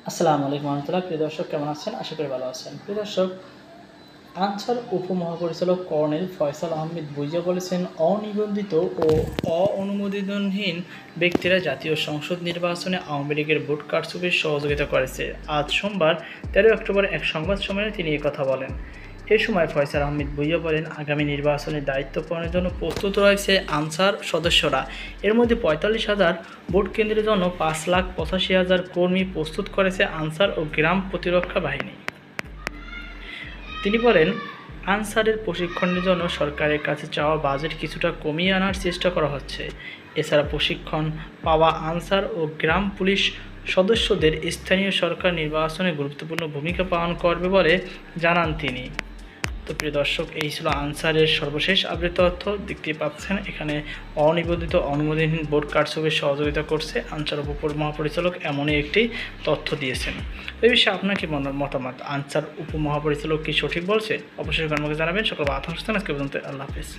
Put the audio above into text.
আসসালামু আলাইকুম রহমতুল্লাহ। প্রিয় দর্শক, কেমন আছেন? আশা করি ভালো আছেন। প্রিয় দর্শক, আনসার উপমহাপরিচালক কর্নেল ফয়সাল আহমেদ ভুঁইয়া বলেছেন, অনিবন্ধিত ও অনুমোদনহীন ব্যক্তিরা জাতীয় সংসদ নির্বাচনে আওয়ামী লীগের ভোট কারচুপির সহযোগিতা করেছে। আজ সোমবার 13 অক্টোবর এক সংবাদ সম্মেলনে তিনি কথা বলেন। এ সময় ফয়সাল আহমেদ ভুঁইয়া বলেন, আগামী নির্বাচনে দায়িত্ব পালনের জন্য প্রস্তুত রয়েছে আনসার সদস্যরা। এর মধ্যে ৪৫,০০০ ভোট কেন্দ্রের জন্য ৫,৮৫,০০০ কর্মী প্রস্তুত করেছে আনসার ও গ্রাম প্রতিরক্ষা বাহিনী। তিনি বলেন, আনসারের প্রশিক্ষণের জন্য সরকারের কাছে চাওয়া বাজেট কিছুটা কমিয়ে আনার চেষ্টা করা হচ্ছে। এছাড়া প্রশিক্ষণ পাওয়া আনসার ও গ্রাম পুলিশ সদস্যদের স্থানীয় সরকার নির্বাচনে গুরুত্বপূর্ণ ভূমিকা পালন করবে বলে জানান তিনি। তো প্রিয় দর্শক, এই ছিল আনসারের সর্বশেষ আপডেট তথ্য। দেখতে পাচ্ছেন এখানে অনিবন্ধিত অনুমোদনহীন ভোট কারচুপির সহযোগিতা করছে আনসার উপমহাপরিচালক, এমনই একটি তথ্য দিয়েছেন। এই বিষয়ে আপনার কি মতামত? আনসার উপমহাপরিচালক কি সঠিক বলছে? অবশ্যই আমাকে জানাবেন। সকল আজকে পর্যন্ত, আল্লাহ হাফিজ।